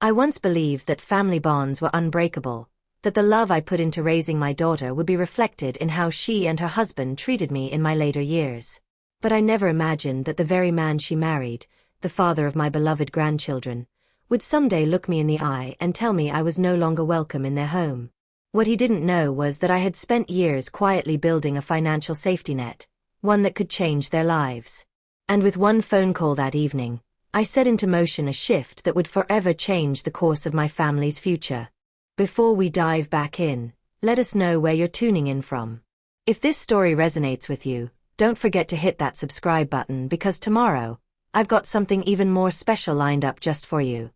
I once believed that family bonds were unbreakable, that the love I put into raising my daughter would be reflected in how she and her husband treated me in my later years. But I never imagined that the very man she married, the father of my beloved grandchildren, would someday look me in the eye and tell me I was no longer welcome in their home. What he didn't know was that I had spent years quietly building a financial safety net, one that could change their lives. And with one phone call that evening, I set into motion a shift that would forever change the course of my family's future. Before we dive back in, let us know where you're tuning in from. If this story resonates with you, don't forget to hit that subscribe button because tomorrow, I've got something even more special lined up just for you.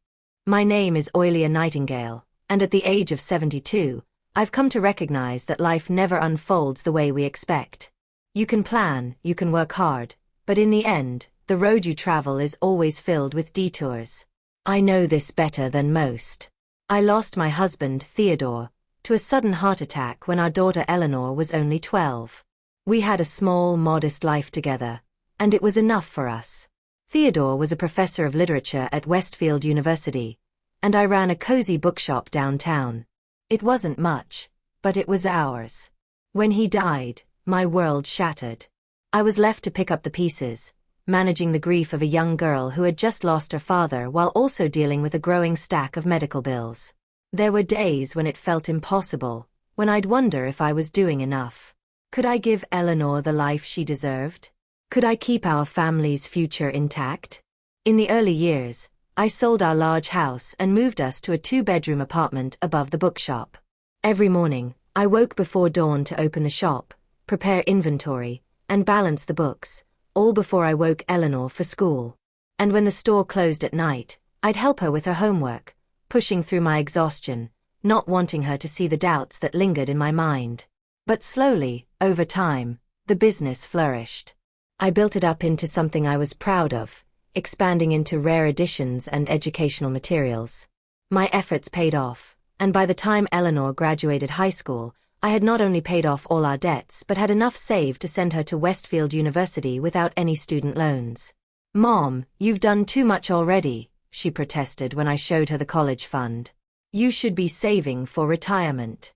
My name is Oilia Nightingale, and at the age of 72, I've come to recognize that life never unfolds the way we expect. You can plan, you can work hard, but in the end, the road you travel is always filled with detours. I know this better than most. I lost my husband, Theodore, to a sudden heart attack when our daughter Eleanor was only 12. We had a small, modest life together, and it was enough for us. Theodore was a professor of literature at Westfield University, and I ran a cozy bookshop downtown. It wasn't much, but it was ours. When he died, my world shattered. I was left to pick up the pieces, managing the grief of a young girl who had just lost her father while also dealing with a growing stack of medical bills. There were days when it felt impossible, when I'd wonder if I was doing enough. Could I give Eleanor the life she deserved? Could I keep our family's future intact? In the early years, I sold our large house and moved us to a 2-bedroom apartment above the bookshop. Every morning, I woke before dawn to open the shop, prepare inventory, and balance the books, all before I woke Eleanor for school. And when the store closed at night, I'd help her with her homework, pushing through my exhaustion, not wanting her to see the doubts that lingered in my mind. But slowly, over time, the business flourished. I built it up into something I was proud of, expanding into rare editions and educational materials. My efforts paid off, and by the time Eleanor graduated high school, I had not only paid off all our debts but had enough saved to send her to Westfield University without any student loans. "Mom, you've done too much already," she protested when I showed her the college fund. "You should be saving for retirement."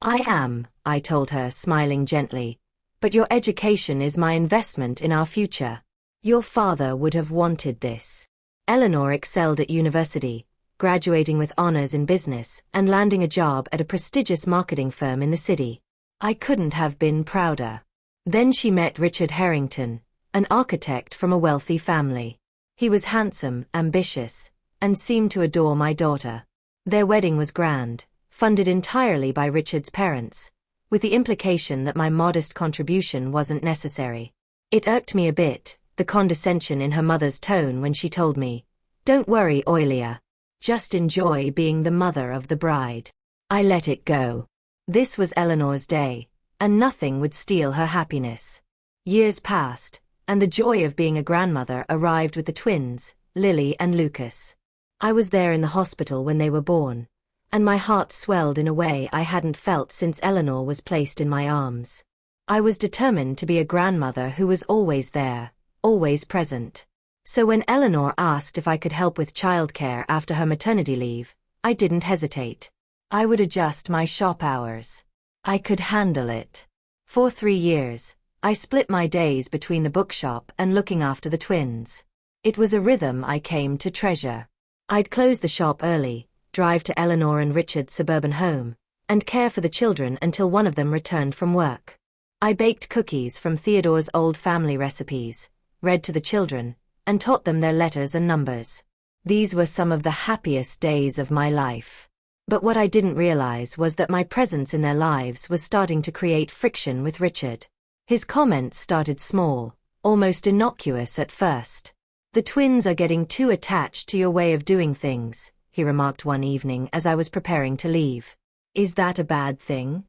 "I am," I told her, smiling gently, "but your education is my investment in our future. Your father would have wanted this." Eleanor excelled at university, graduating with honors in business and landing a job at a prestigious marketing firm in the city. I couldn't have been prouder. Then she met Richard Harrington, an architect from a wealthy family. He was handsome, ambitious, and seemed to adore my daughter. Their wedding was grand, funded entirely by Richard's parents, with the implication that my modest contribution wasn't necessary. It irked me a bit, the condescension in her mother's tone when she told me, "Don't worry, Oilia. Just enjoy being the mother of the bride." I let it go. This was Eleanor's day, and nothing would steal her happiness. Years passed, and the joy of being a grandmother arrived with the twins, Lily and Lucas. I was there in the hospital when they were born, and my heart swelled in a way I hadn't felt since Eleanor was placed in my arms. I was determined to be a grandmother who was always there, always present. So when Eleanor asked if I could help with childcare after her maternity leave, I didn't hesitate. I would adjust my shop hours. I could handle it. For 3 years, I split my days between the bookshop and looking after the twins. It was a rhythm I came to treasure. I'd close the shop early, drive to Eleanor and Richard's suburban home, and care for the children until one of them returned from work. I baked cookies from Theodore's old family recipes, read to the children, and taught them their letters and numbers. These were some of the happiest days of my life. But what I didn't realize was that my presence in their lives was starting to create friction with Richard. His comments started small, almost innocuous at first. "The twins are getting too attached to your way of doing things," he remarked one evening as I was preparing to leave. "Is that a bad thing?"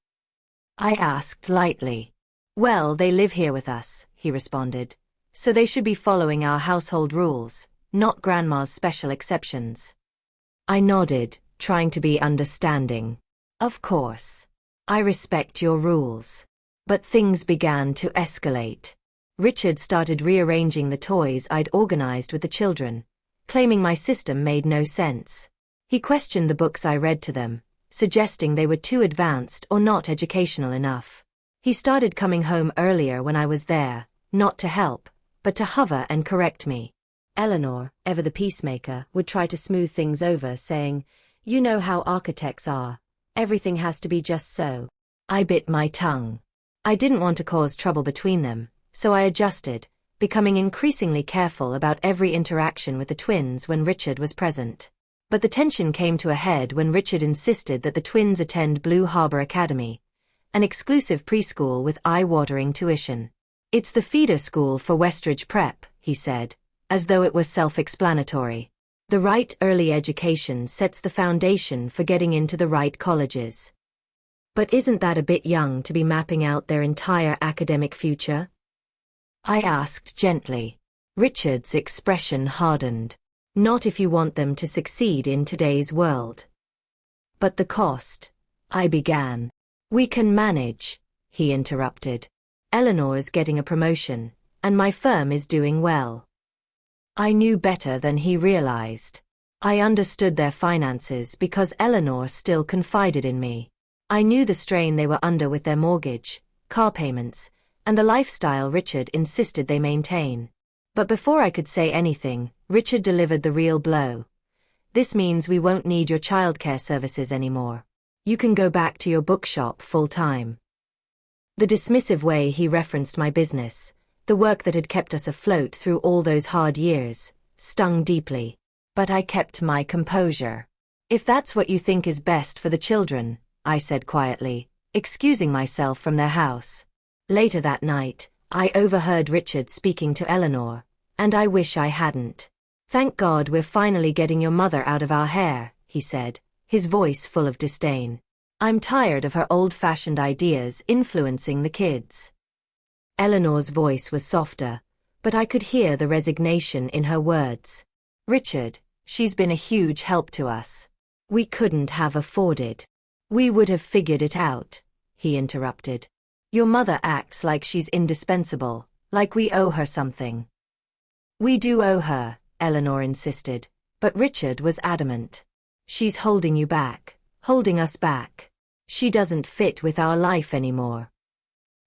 I asked lightly. "Well, they live here with us," he responded, "so they should be following our household rules, not Grandma's special exceptions." I nodded, trying to be understanding. "Of course. I respect your rules." But things began to escalate. Richard started rearranging the toys I'd organized with the children, claiming my system made no sense. He questioned the books I read to them, suggesting they were too advanced or not educational enough. He started coming home earlier when I was there, not to help, but to hover and correct me. Eleanor, ever the peacemaker, would try to smooth things over, saying, "You know how architects are. Everything has to be just so." I bit my tongue. I didn't want to cause trouble between them, so I adjusted, becoming increasingly careful about every interaction with the twins when Richard was present. But the tension came to a head when Richard insisted that the twins attend Blue Harbor Academy, an exclusive preschool with eye-watering tuition. "It's the feeder school for Westridge Prep," he said, as though it was self-explanatory. "The right early education sets the foundation for getting into the right colleges." But isn't that a bit young to be mapping out their entire academic future? I asked gently. Richard's expression hardened. "Not if you want them to succeed in today's world." "But the cost," I began. "We can manage," he interrupted. "Eleanor's getting a promotion, and my firm is doing well." I knew better than he realized. I understood their finances because Eleanor still confided in me. I knew the strain they were under with their mortgage, car payments, and the lifestyle Richard insisted they maintain. But before I could say anything, Richard delivered the real blow. "This means we won't need your childcare services anymore. You can go back to your bookshop full-time." The dismissive way he referenced my business, the work that had kept us afloat through all those hard years, stung deeply. But I kept my composure. "If that's what you think is best for the children," I said quietly, excusing myself from their house. Later that night, I overheard Richard speaking to Eleanor, and I wish I hadn't. "Thank God we're finally getting your mother out of our hair," he said, his voice full of disdain. "I'm tired of her old-fashioned ideas influencing the kids." Eleanor's voice was softer, but I could hear the resignation in her words. "Richard, she's been a huge help to us. We couldn't have afforded. We would have figured it out," he interrupted. "Your mother acts like she's indispensable, like we owe her something." "We do owe her," Eleanor insisted, but Richard was adamant. "She's holding you back, holding us back. She doesn't fit with our life anymore."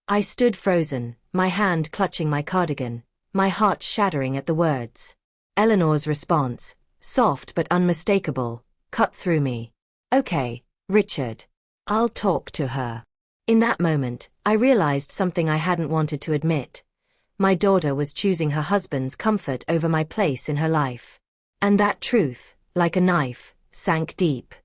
I stood frozen, my hand clutching my cardigan, my heart shattering at the words. Eleanor's response, soft but unmistakable, cut through me. "Okay, Richard. I'll talk to her." In that moment, I realized something I hadn't wanted to admit. My daughter was choosing her husband's comfort over my place in her life. And that truth, like a knife, sank deep.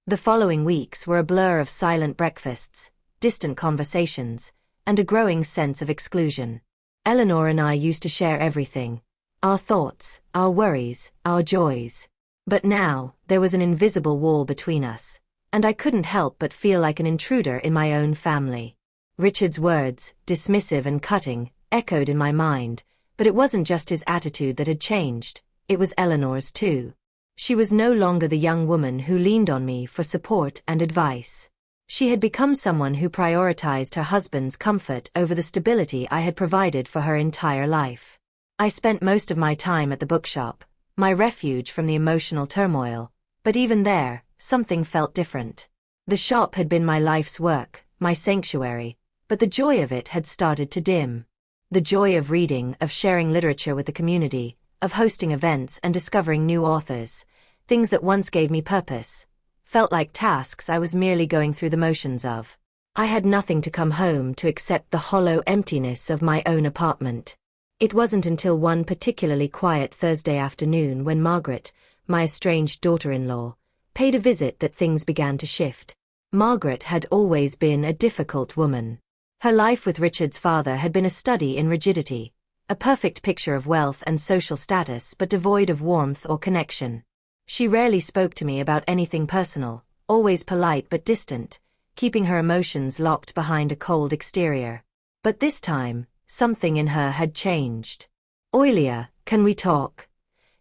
The following weeks were a blur of silent breakfasts, distant conversations, and a growing sense of exclusion. Eleanor and I used to share everything. Our thoughts, our worries, our joys. But now, there was an invisible wall between us, and I couldn't help but feel like an intruder in my own family. Richard's words, dismissive and cutting, echoed in my mind, but it wasn't just his attitude that had changed, it was Eleanor's too. She was no longer the young woman who leaned on me for support and advice. She had become someone who prioritized her husband's comfort over the stability I had provided for her entire life. I spent most of my time at the bookshop, my refuge from the emotional turmoil, but even there, something felt different. The shop had been my life's work, my sanctuary, but the joy of it had started to dim. The joy of reading, of sharing literature with the community, of hosting events and discovering new authors, things that once gave me purpose, felt like tasks I was merely going through the motions of. I had nothing to come home to except the hollow emptiness of my own apartment. It wasn't until one particularly quiet Thursday afternoon when Margaret, my estranged daughter-in-law, paid a visit that things began to shift. Margaret had always been a difficult woman. Her life with Richard's father had been a study in rigidity, a perfect picture of wealth and social status but devoid of warmth or connection. She rarely spoke to me about anything personal, always polite but distant, keeping her emotions locked behind a cold exterior. But this time, something in her had changed. "Oilia, can we talk?"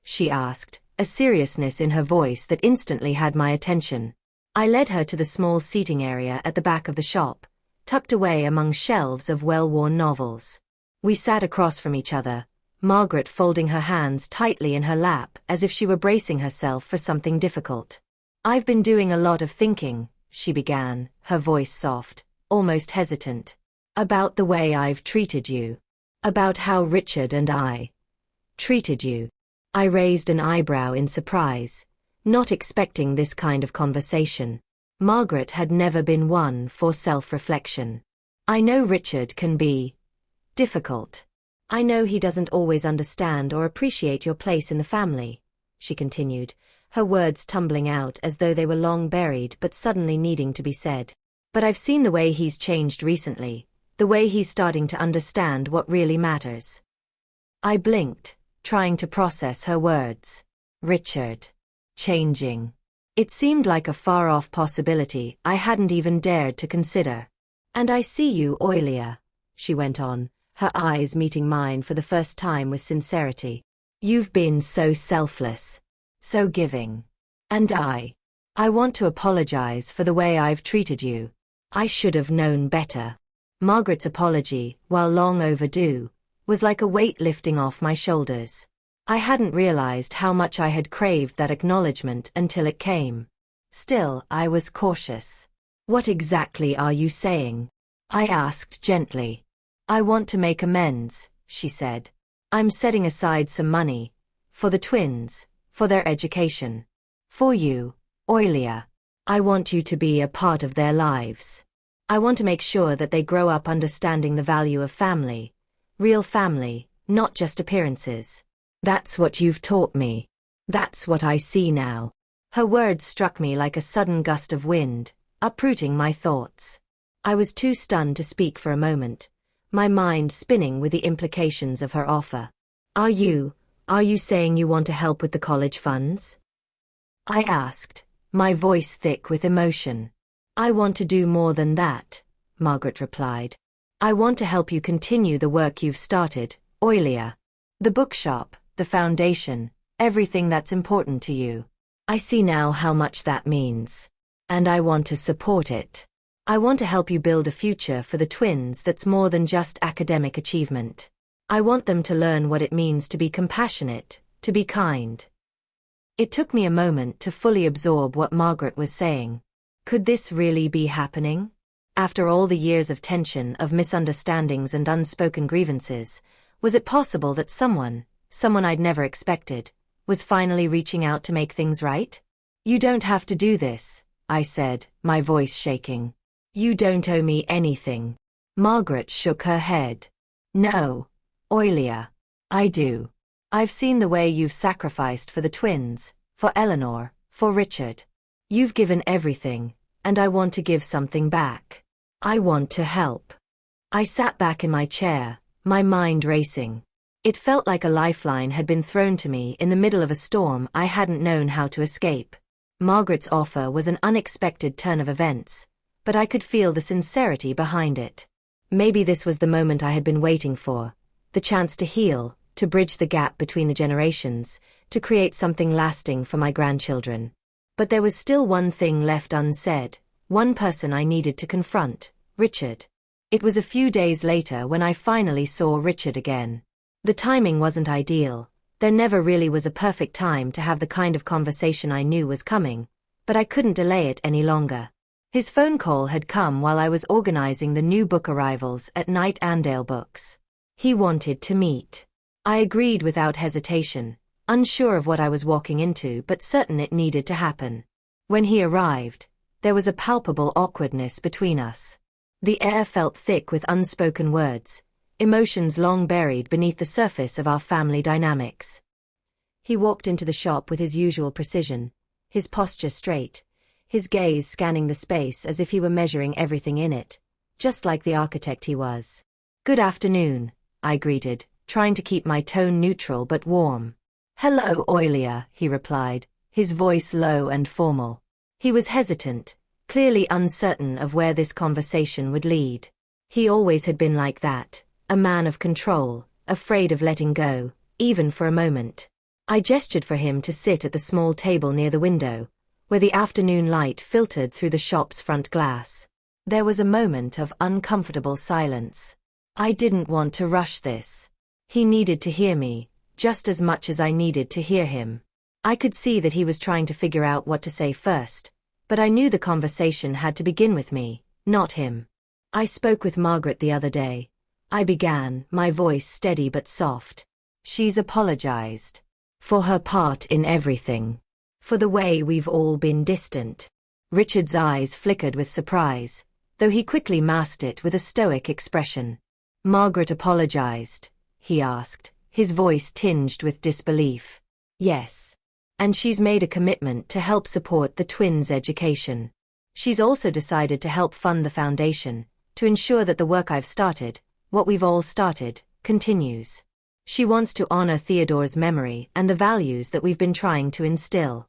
she asked, a seriousness in her voice that instantly had my attention. I led her to the small seating area at the back of the shop, tucked away among shelves of well-worn novels. We sat across from each other, Margaret folding her hands tightly in her lap as if she were bracing herself for something difficult. I've been doing a lot of thinking, she began, her voice soft, almost hesitant. About the way I've treated you. About how Richard and I treated you. I raised an eyebrow in surprise, not expecting this kind of conversation. Margaret had never been one for self-reflection. I know Richard can be difficult. I know he doesn't always understand or appreciate your place in the family, she continued, her words tumbling out as though they were long buried but suddenly needing to be said. But I've seen the way he's changed recently, the way he's starting to understand what really matters. I blinked, trying to process her words. Richard. Changing. It seemed like a far-off possibility I hadn't even dared to consider. And I see you, Oilia, she went on, her eyes meeting mine for the first time with sincerity. You've been so selfless, so giving. And I want to apologize for the way I've treated you. I should have known better. Margaret's apology, while long overdue, was like a weight lifting off my shoulders. I hadn't realized how much I had craved that acknowledgement until it came. Still, I was cautious. What exactly are you saying? I asked gently. I want to make amends, she said. I'm setting aside some money. For the twins, for their education. For you, Oilia. I want you to be a part of their lives. I want to make sure that they grow up understanding the value of family. Real family, not just appearances. That's what you've taught me. That's what I see now. Her words struck me like a sudden gust of wind, uprooting my thoughts. I was too stunned to speak for a moment, my mind spinning with the implications of her offer. Are you saying you want to help with the college funds? I asked, my voice thick with emotion. I want to do more than that, Margaret replied. I want to help you continue the work you've started, Oilia. The bookshop, the foundation, everything that's important to you. I see now how much that means. And I want to support it. I want to help you build a future for the twins that's more than just academic achievement. I want them to learn what it means to be compassionate, to be kind. It took me a moment to fully absorb what Margaret was saying. Could this really be happening? After all the years of tension, of misunderstandings and unspoken grievances, was it possible that someone I'd never expected, was finally reaching out to make things right? You don't have to do this, I said, my voice shaking. You don't owe me anything. Margaret shook her head. No, Oilia. I do. I've seen the way you've sacrificed for the twins, for Eleanor, for Richard. You've given everything, and I want to give something back. I want to help. I sat back in my chair, my mind racing. It felt like a lifeline had been thrown to me in the middle of a storm I hadn't known how to escape. Margaret's offer was an unexpected turn of events, but I could feel the sincerity behind it. Maybe this was the moment I had been waiting for, the chance to heal, to bridge the gap between the generations, to create something lasting for my grandchildren. But there was still one thing left unsaid, one person I needed to confront, Richard. It was a few days later when I finally saw Richard again. The timing wasn't ideal. There never really was a perfect time to have the kind of conversation I knew was coming, but I couldn't delay it any longer. His phone call had come while I was organizing the new book arrivals at Night Andale Books. He wanted to meet. I agreed without hesitation, unsure of what I was walking into but certain it needed to happen. When he arrived, there was a palpable awkwardness between us. The air felt thick with unspoken words, emotions long buried beneath the surface of our family dynamics. He walked into the shop with his usual precision, his posture straight, his gaze scanning the space as if he were measuring everything in it, just like the architect he was. Good afternoon, I greeted, trying to keep my tone neutral but warm. Hello, Oilia, he replied, his voice low and formal. He was hesitant, clearly uncertain of where this conversation would lead. He always had been like that, a man of control, afraid of letting go, even for a moment. I gestured for him to sit at the small table near the window, where the afternoon light filtered through the shop's front glass. There was a moment of uncomfortable silence. I didn't want to rush this. He needed to hear me, just as much as I needed to hear him. I could see that he was trying to figure out what to say first, but I knew the conversation had to begin with me, not him. I spoke with Margaret the other day. I began, my voice steady but soft. She's apologized. For her part in everything. For the way we've all been distant. Richard's eyes flickered with surprise, though he quickly masked it with a stoic expression. Margaret apologized, he asked, his voice tinged with disbelief. Yes. And she's made a commitment to help support the twins' education. She's also decided to help fund the foundation, to ensure that the work I've started, what we've all started, continues. She wants to honor Theodore's memory and the values that we've been trying to instill.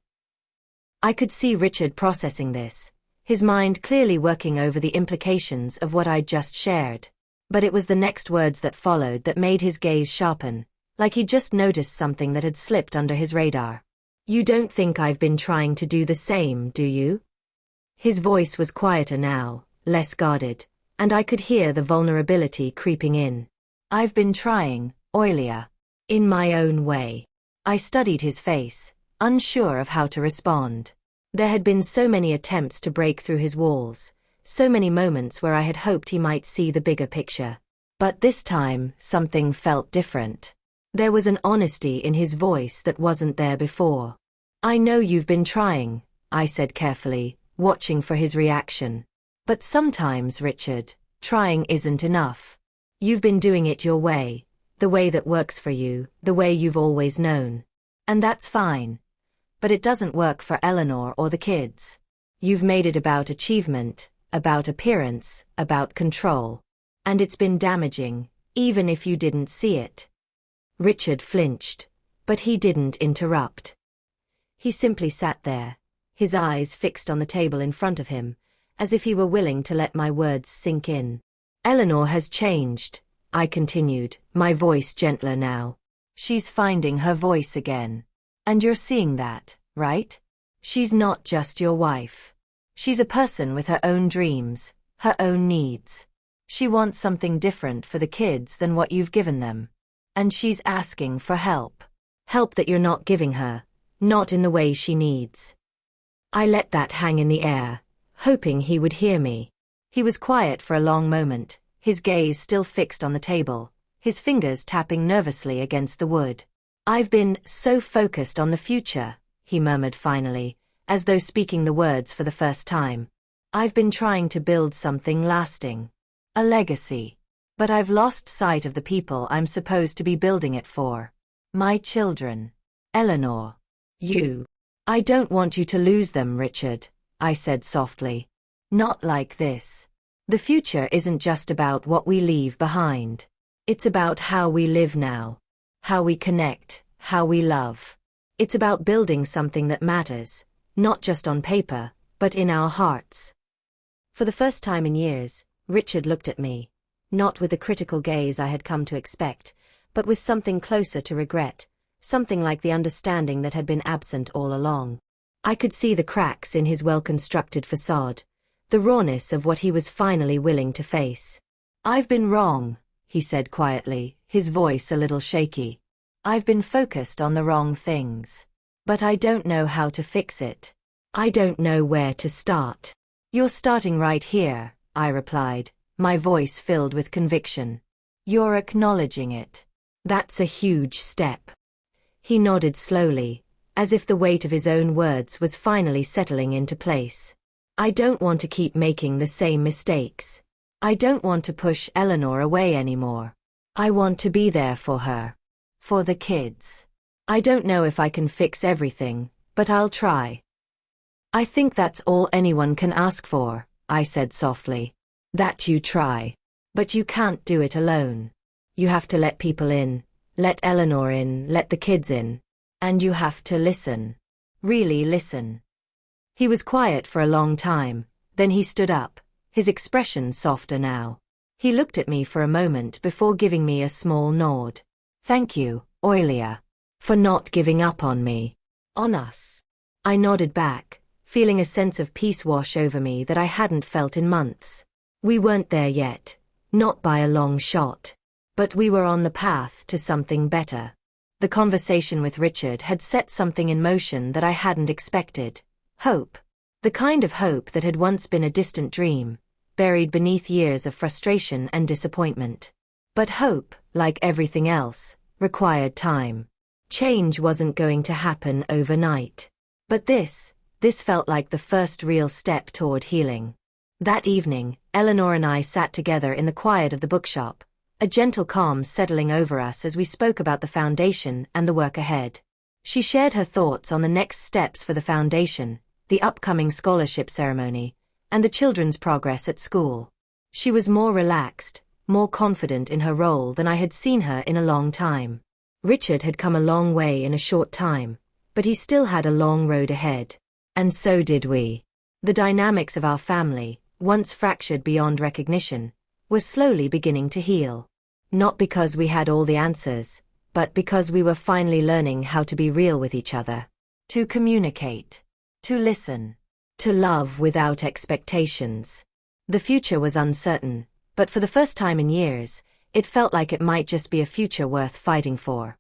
I could see Richard processing this, his mind clearly working over the implications of what I'd just shared. But it was the next words that followed that made his gaze sharpen, like he'd just noticed something that had slipped under his radar. You don't think I've been trying to do the same, do you? His voice was quieter now, less guarded, and I could hear the vulnerability creeping in. I've been trying, Oilia. In my own way. I studied his face, unsure of how to respond. There had been so many attempts to break through his walls, so many moments where I had hoped he might see the bigger picture. But this time, something felt different. There was an honesty in his voice that wasn't there before. I know you've been trying, I said carefully, watching for his reaction. But sometimes, Richard, trying isn't enough. You've been doing it your way, the way that works for you, the way you've always known. And that's fine. But it doesn't work for Eleanor or the kids. You've made it about achievement, about appearance, about control. And it's been damaging, even if you didn't see it. Richard flinched, but he didn't interrupt. He simply sat there, his eyes fixed on the table in front of him, as if he were willing to let my words sink in. Eleanor has changed, I continued, my voice gentler now. She's finding her voice again. And you're seeing that, right? She's not just your wife. She's a person with her own dreams, her own needs. She wants something different for the kids than what you've given them. And she's asking for help. Help that you're not giving her, not in the way she needs. I let that hang in the air, hoping he would hear me. He was quiet for a long moment, his gaze still fixed on the table, his fingers tapping nervously against the wood. I've been so focused on the future, he murmured finally, as though speaking the words for the first time. I've been trying to build something lasting. A legacy. But I've lost sight of the people I'm supposed to be building it for. My children. Eleanor. You. I don't want you to lose them, Richard, I said softly. Not like this. The future isn't just about what we leave behind. It's about how we live now. How we connect, how we love. It's about building something that matters, not just on paper, but in our hearts. For the first time in years, Richard looked at me. Not with the critical gaze I had come to expect, but with something closer to regret, something like the understanding that had been absent all along. I could see the cracks in his well-constructed facade, the rawness of what he was finally willing to face. I've been wrong, he said quietly, his voice a little shaky. I've been focused on the wrong things. But I don't know how to fix it. I don't know where to start. You're starting right here, I replied, my voice filled with conviction. You're acknowledging it. That's a huge step. He nodded slowly, as if the weight of his own words was finally settling into place. I don't want to keep making the same mistakes. I don't want to push Eleanor away anymore. I want to be there for her. For the kids. I don't know if I can fix everything, but I'll try. I think that's all anyone can ask for, I said softly. That you try. But you can't do it alone. You have to let people in, let Eleanor in, let the kids in. And you have to listen. Really listen. He was quiet for a long time, then he stood up, his expression softer now. He looked at me for a moment before giving me a small nod. Thank you, Oilia, for not giving up on me. On us. I nodded back, feeling a sense of peace wash over me that I hadn't felt in months. We weren't there yet, not by a long shot. But we were on the path to something better. The conversation with Richard had set something in motion that I hadn't expected. Hope. The kind of hope that had once been a distant dream, buried beneath years of frustration and disappointment. But hope, like everything else, required time. Change wasn't going to happen overnight. But this felt like the first real step toward healing. That evening, Eleanor and I sat together in the quiet of the bookshop, a gentle calm settling over us as we spoke about the foundation and the work ahead. She shared her thoughts on the next steps for the foundation, the upcoming scholarship ceremony, and the children's progress at school. She was more relaxed, more confident in her role than I had seen her in a long time. Richard had come a long way in a short time, but he still had a long road ahead. And so did we. The dynamics of our family, once fractured beyond recognition, were slowly beginning to heal. Not because we had all the answers, but because we were finally learning how to be real with each other. To communicate. To listen. To love without expectations. The future was uncertain, but for the first time in years, it felt like it might just be a future worth fighting for.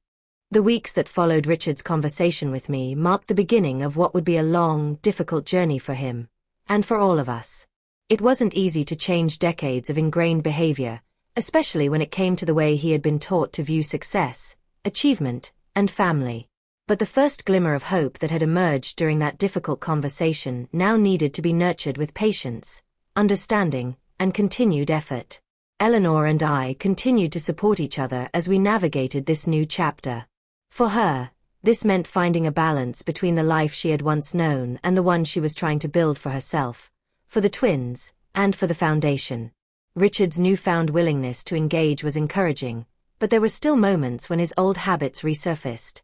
The weeks that followed Richard's conversation with me marked the beginning of what would be a long, difficult journey for him, and for all of us. It wasn't easy to change decades of ingrained behavior, especially when it came to the way he had been taught to view success, achievement, and family. But the first glimmer of hope that had emerged during that difficult conversation now needed to be nurtured with patience, understanding, and continued effort. Eleanor and I continued to support each other as we navigated this new chapter. For her, this meant finding a balance between the life she had once known and the one she was trying to build for herself, for the twins, and for the foundation. Richard's newfound willingness to engage was encouraging, but there were still moments when his old habits resurfaced,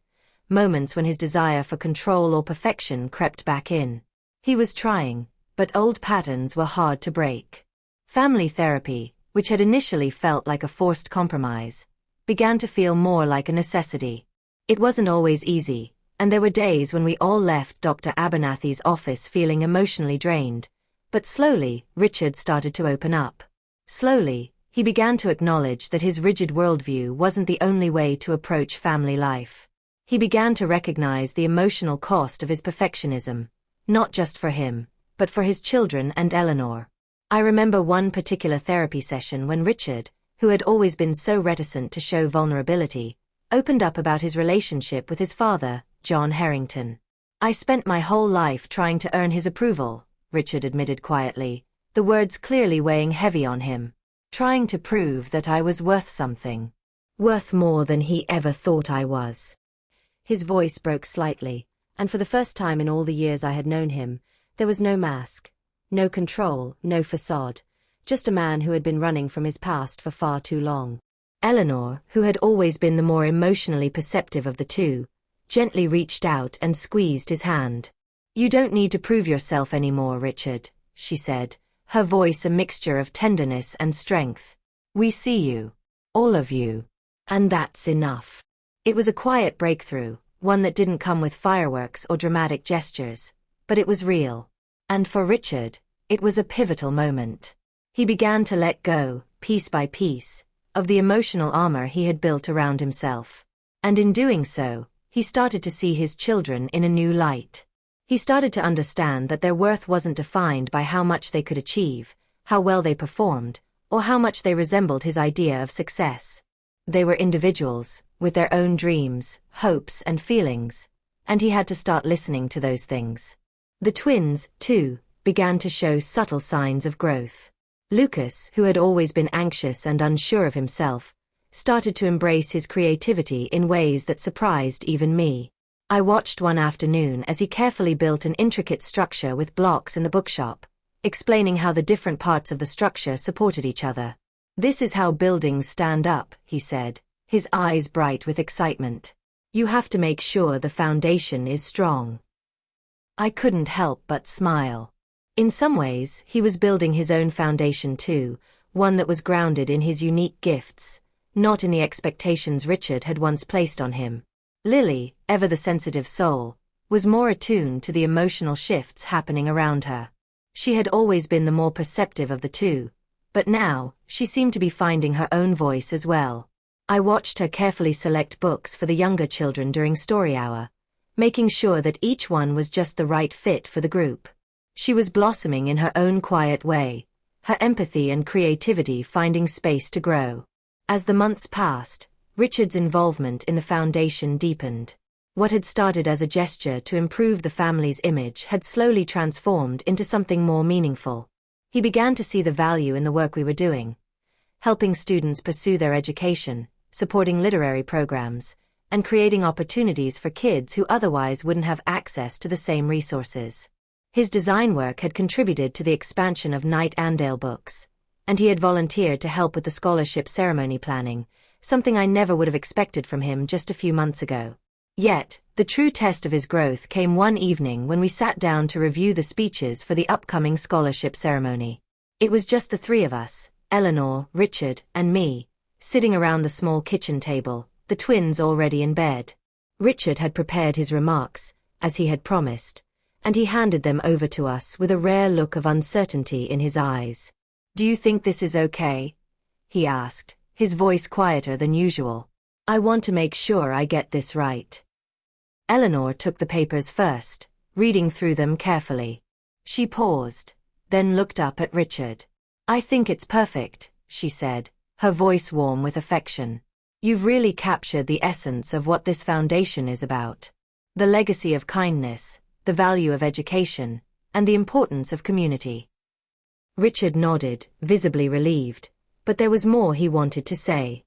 moments when his desire for control or perfection crept back in. He was trying, but old patterns were hard to break. Family therapy, which had initially felt like a forced compromise, began to feel more like a necessity. It wasn't always easy, and there were days when we all left Dr. Abernathy's office feeling emotionally drained, but slowly, Richard started to open up. Slowly, he began to acknowledge that his rigid worldview wasn't the only way to approach family life. He began to recognize the emotional cost of his perfectionism, not just for him, but for his children and Eleanor. I remember one particular therapy session when Richard, who had always been so reticent to show vulnerability, opened up about his relationship with his father, John Harrington. "I spent my whole life trying to earn his approval," Richard admitted quietly, the words clearly weighing heavy on him. "Trying to prove that I was worth something. Worth more than he ever thought I was." His voice broke slightly, and for the first time in all the years I had known him, there was no mask, no control, no facade, just a man who had been running from his past for far too long. Eleanor, who had always been the more emotionally perceptive of the two, gently reached out and squeezed his hand. "You don't need to prove yourself anymore, Richard," she said, her voice a mixture of tenderness and strength. "We see you. All of you. And that's enough." It was a quiet breakthrough, one that didn't come with fireworks or dramatic gestures, but it was real. And for Richard, it was a pivotal moment. He began to let go, piece by piece, of the emotional armor he had built around himself. And in doing so, he started to see his children in a new light. He started to understand that their worth wasn't defined by how much they could achieve, how well they performed, or how much they resembled his idea of success. They were individuals, with their own dreams, hopes, and feelings, and he had to start listening to those things. The twins, too, began to show subtle signs of growth. Lucas, who had always been anxious and unsure of himself, started to embrace his creativity in ways that surprised even me. I watched one afternoon as he carefully built an intricate structure with blocks in the bookshop, explaining how the different parts of the structure supported each other. "This is how buildings stand up," he said, his eyes bright with excitement. "You have to make sure the foundation is strong." I couldn't help but smile. In some ways, he was building his own foundation too, one that was grounded in his unique gifts, not in the expectations Richard had once placed on him. Lily, ever the sensitive soul, was more attuned to the emotional shifts happening around her. She had always been the more perceptive of the two, but now, she seemed to be finding her own voice as well. I watched her carefully select books for the younger children during story hour, making sure that each one was just the right fit for the group. She was blossoming in her own quiet way, her empathy and creativity finding space to grow. As the months passed, Richard's involvement in the foundation deepened. What had started as a gesture to improve the family's image had slowly transformed into something more meaningful. He began to see the value in the work we were doing, helping students pursue their education, supporting literary programs, and creating opportunities for kids who otherwise wouldn't have access to the same resources. His design work had contributed to the expansion of Nightingale books, and he had volunteered to help with the scholarship ceremony planning, something I never would have expected from him just a few months ago. Yet, the true test of his growth came one evening when we sat down to review the speeches for the upcoming scholarship ceremony. It was just the three of us, Eleanor, Richard, and me, sitting around the small kitchen table, the twins already in bed. Richard had prepared his remarks, as he had promised, and he handed them over to us with a rare look of uncertainty in his eyes. "Do you think this is okay?" he asked, his voice quieter than usual. "I want to make sure I get this right." Eleanor took the papers first, reading through them carefully. She paused, then looked up at Richard. "I think it's perfect," she said, her voice warm with affection. "You've really captured the essence of what this foundation is about. The legacy of kindness, the value of education, and the importance of community." Richard nodded, visibly relieved, but there was more he wanted to say.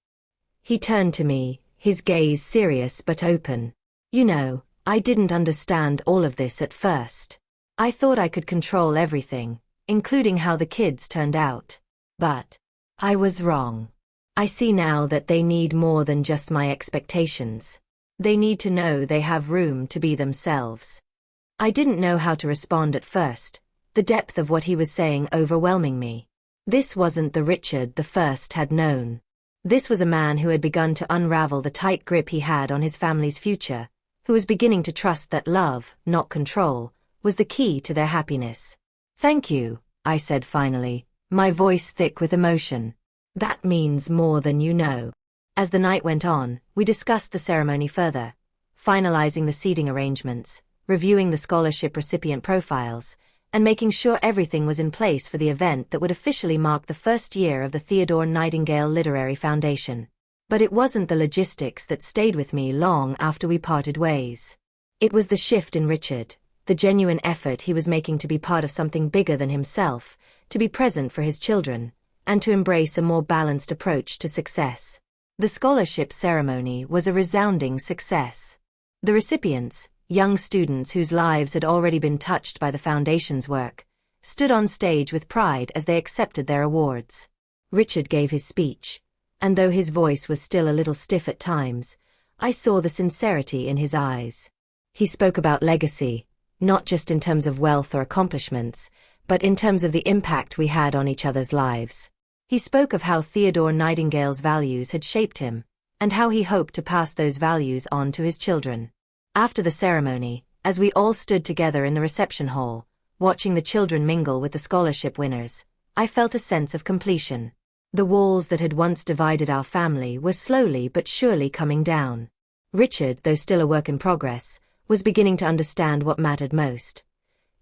He turned to me, his gaze serious but open. "You know, I didn't understand all of this at first. I thought I could control everything, including how the kids turned out. But I was wrong. I see now that they need more than just my expectations. They need to know they have room to be themselves." I didn't know how to respond at first, the depth of what he was saying overwhelming me. This wasn't the Richard the first had known. This was a man who had begun to unravel the tight grip he had on his family's future, who was beginning to trust that love, not control, was the key to their happiness. "Thank you," I said finally, my voice thick with emotion. "That means more than you know." As the night went on, we discussed the ceremony further, finalizing the seating arrangements, reviewing the scholarship recipient profiles, and making sure everything was in place for the event that would officially mark the first year of the Theodore Nightingale Literary Foundation. But it wasn't the logistics that stayed with me long after we parted ways. It was the shift in Richard, the genuine effort he was making to be part of something bigger than himself, to be present for his children, and to embrace a more balanced approach to success. The scholarship ceremony was a resounding success. The recipients, young students whose lives had already been touched by the Foundation's work, stood on stage with pride as they accepted their awards. Richard gave his speech, and though his voice was still a little stiff at times, I saw the sincerity in his eyes. He spoke about legacy, not just in terms of wealth or accomplishments, but in terms of the impact we had on each other's lives. He spoke of how Theodore Nightingale's values had shaped him, and how he hoped to pass those values on to his children. After the ceremony, as we all stood together in the reception hall, watching the children mingle with the scholarship winners, I felt a sense of completion. The walls that had once divided our family were slowly but surely coming down. Richard, though still a work in progress, was beginning to understand what mattered most: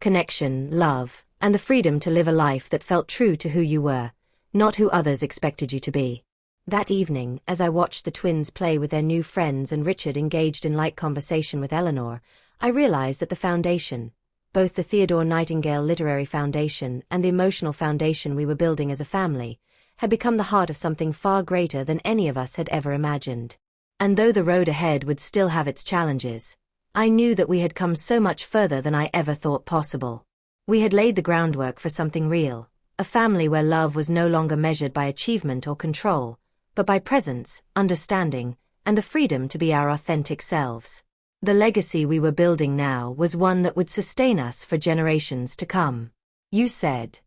connection, love, and the freedom to live a life that felt true to who you were, not who others expected you to be. That evening, as I watched the twins play with their new friends and Richard engaged in light conversation with Eleanor, I realized that the foundation, both the Theodore Nightingale Literary Foundation and the emotional foundation we were building as a family, had become the heart of something far greater than any of us had ever imagined. And though the road ahead would still have its challenges, I knew that we had come so much further than I ever thought possible. We had laid the groundwork for something real, a family where love was no longer measured by achievement or control, but by presence, understanding, and the freedom to be our authentic selves. The legacy we were building now was one that would sustain us for generations to come. You said.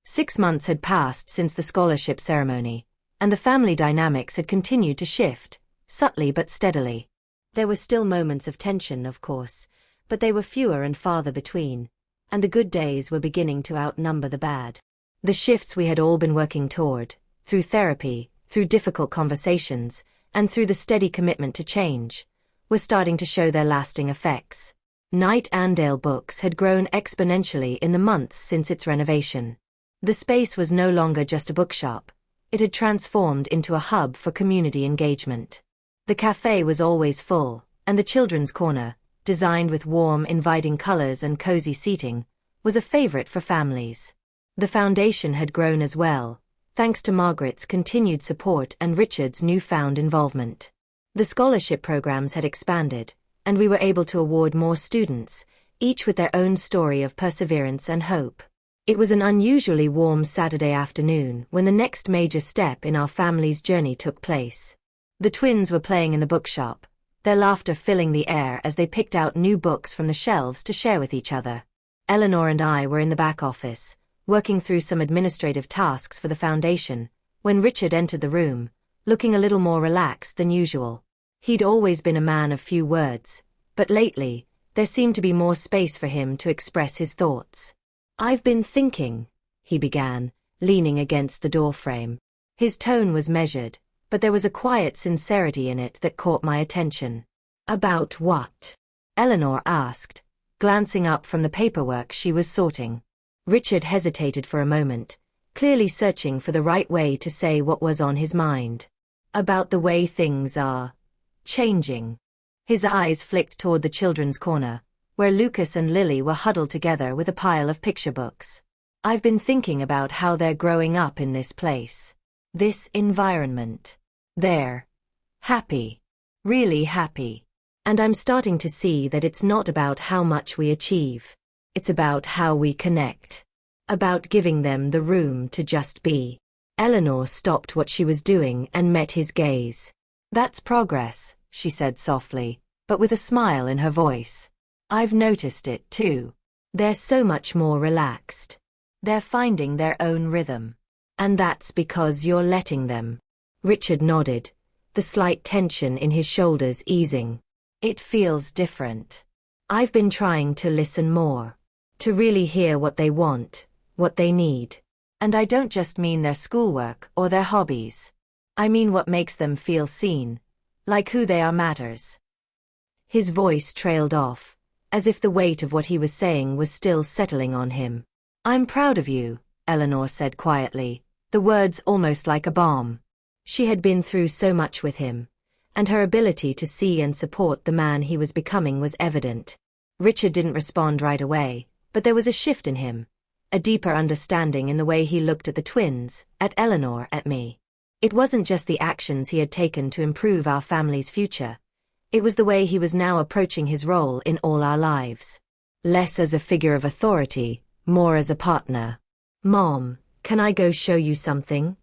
6 months had passed since the scholarship ceremony, and the family dynamics had continued to shift, subtly but steadily. There were still moments of tension, of course, but they were fewer and farther between, and the good days were beginning to outnumber the bad. The shifts we had all been working toward, through therapy, through difficult conversations, and through the steady commitment to change, were starting to show their lasting effects. Night Andale Books had grown exponentially in the months since its renovation. The space was no longer just a bookshop. It had transformed into a hub for community engagement. The cafe was always full, and the children's corner, designed with warm, inviting colors and cozy seating, was a favorite for families. The foundation had grown as well, thanks to Margaret's continued support and Richard's newfound involvement. The scholarship programs had expanded, and we were able to award more students, each with their own story of perseverance and hope. It was an unusually warm Saturday afternoon when the next major step in our family's journey took place. The twins were playing in the bookshop, their laughter filling the air as they picked out new books from the shelves to share with each other. Eleanor and I were in the back office, working through some administrative tasks for the foundation, when Richard entered the room, looking a little more relaxed than usual. He'd always been a man of few words, but lately, there seemed to be more space for him to express his thoughts. "I've been thinking," he began, leaning against the doorframe. His tone was measured, but there was a quiet sincerity in it that caught my attention. "About what?" Eleanor asked, glancing up from the paperwork she was sorting. Richard hesitated for a moment, clearly searching for the right way to say what was on his mind. "About the way things are changing." His eyes flicked toward the children's corner, where Lucas and Lily were huddled together with a pile of picture books. "I've been thinking about how they're growing up in this place. This environment. They're happy. Really happy. And I'm starting to see that it's not about how much we achieve. It's about how we connect. About giving them the room to just be." Eleanor stopped what she was doing and met his gaze. "That's progress," she said softly, but with a smile in her voice. "I've noticed it too. They're so much more relaxed. They're finding their own rhythm. And that's because you're letting them." Richard nodded, the slight tension in his shoulders easing. "It feels different. I've been trying to listen more. To really hear what they want, what they need. And I don't just mean their schoolwork or their hobbies. I mean what makes them feel seen, like who they are matters." His voice trailed off, as if the weight of what he was saying was still settling on him. "I'm proud of you," Eleanor said quietly, the words almost like a balm. She had been through so much with him, and her ability to see and support the man he was becoming was evident. Richard didn't respond right away, but there was a shift in him, a deeper understanding in the way he looked at the twins, at Eleanor, at me. It wasn't just the actions he had taken to improve our family's future. It was the way he was now approaching his role in all our lives. Less as a figure of authority, more as a partner. "Mom, can I go show you something?"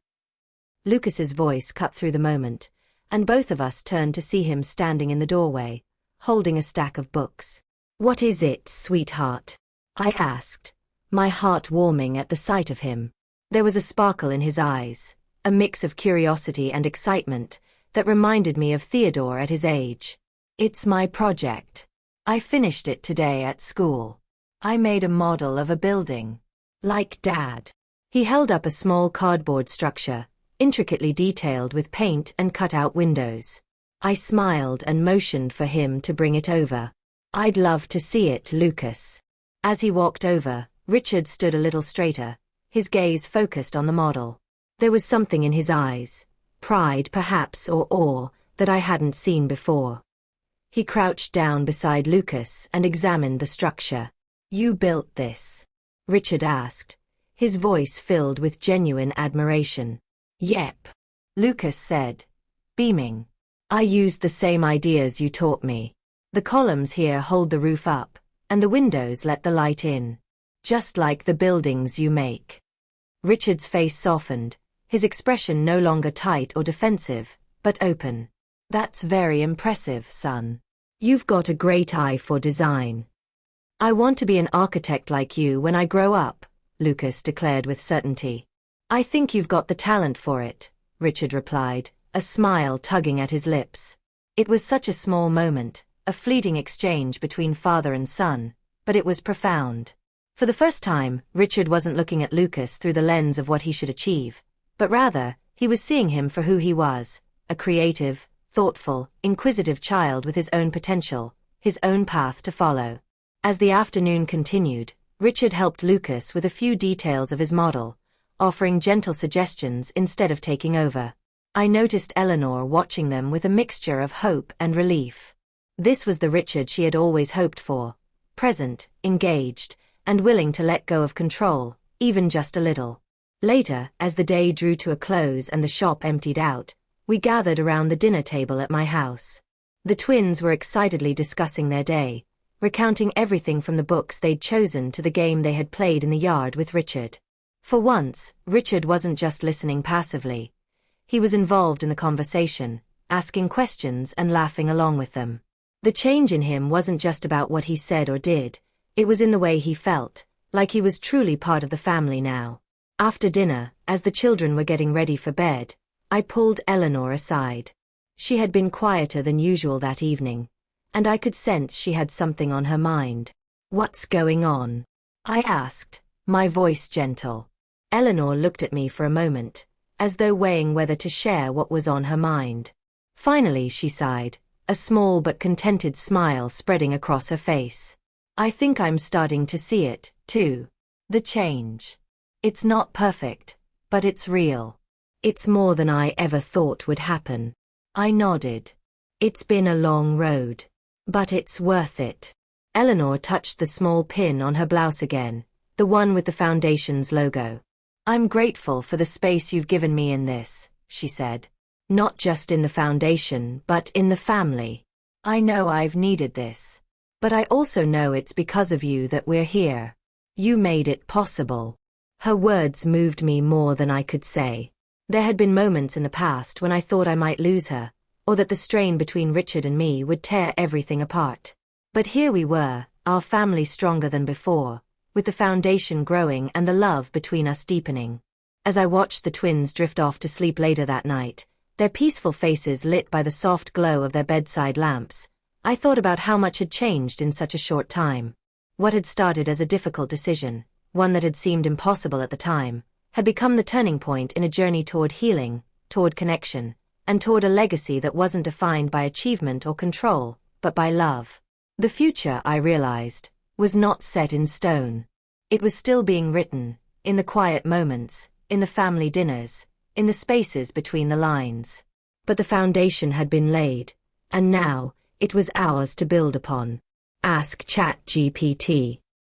Lucas's voice cut through the moment, and both of us turned to see him standing in the doorway, holding a stack of books. "What is it, sweetheart?" I asked, my heart warming at the sight of him. There was a sparkle in his eyes, a mix of curiosity and excitement that reminded me of Theodore at his age. "It's my project. I finished it today at school. I made a model of a building. Like Dad." He held up a small cardboard structure, intricately detailed with paint and cut-out windows. I smiled and motioned for him to bring it over. "I'd love to see it, Lucas." As he walked over, Richard stood a little straighter, his gaze focused on the model. There was something in his eyes, pride perhaps or awe, that I hadn't seen before. He crouched down beside Lucas and examined the structure. "You built this?" Richard asked, his voice filled with genuine admiration. "Yep," Lucas said, beaming. "I used the same ideas you taught me. The columns here hold the roof up, and the windows let the light in. Just like the buildings you make." Richard's face softened, his expression no longer tight or defensive, but open. "That's very impressive, son. You've got a great eye for design." "I want to be an architect like you when I grow up," Lucas declared with certainty. "I think you've got the talent for it," Richard replied, a smile tugging at his lips. It was such a small moment, a fleeting exchange between father and son, but it was profound. For the first time, Richard wasn't looking at Lucas through the lens of what he should achieve, but rather, he was seeing him for who he was, a creative, thoughtful, inquisitive child with his own potential, his own path to follow. As the afternoon continued, Richard helped Lucas with a few details of his model, offering gentle suggestions instead of taking over. I noticed Eleanor watching them with a mixture of hope and relief. This was the Richard she had always hoped for, present, engaged, and willing to let go of control, even just a little. Later, as the day drew to a close and the shop emptied out, we gathered around the dinner table at my house. The twins were excitedly discussing their day, recounting everything from the books they'd chosen to the game they had played in the yard with Richard. For once, Richard wasn't just listening passively. He was involved in the conversation, asking questions and laughing along with them. The change in him wasn't just about what he said or did, it was in the way he felt, like he was truly part of the family now. After dinner, as the children were getting ready for bed, I pulled Eleanor aside. She had been quieter than usual that evening, and I could sense she had something on her mind. "What's going on?" I asked, my voice gentle. Eleanor looked at me for a moment, as though weighing whether to share what was on her mind. Finally she sighed, a small but contented smile spreading across her face. "I think I'm starting to see it, too. The change. It's not perfect, but it's real. It's more than I ever thought would happen." I nodded. "It's been a long road. But it's worth it." Eleanor touched the small pin on her blouse again, the one with the Foundation's logo. "I'm grateful for the space you've given me in this," she said. "Not just in the Foundation, but in the family. I know I've needed this. But I also know it's because of you that we're here. You made it possible." Her words moved me more than I could say. There had been moments in the past when I thought I might lose her, or that the strain between Richard and me would tear everything apart. But here we were, our family stronger than before, with the foundation growing and the love between us deepening. As I watched the twins drift off to sleep later that night, their peaceful faces lit by the soft glow of their bedside lamps, I thought about how much had changed in such a short time. What had started as a difficult decision, one that had seemed impossible at the time, had become the turning point in a journey toward healing, toward connection, and toward a legacy that wasn't defined by achievement or control, but by love. The future, I realized, was not set in stone. It was still being written, in the quiet moments, in the family dinners, in the spaces between the lines. But the foundation had been laid, and now, it was ours to build upon. Ask ChatGPT.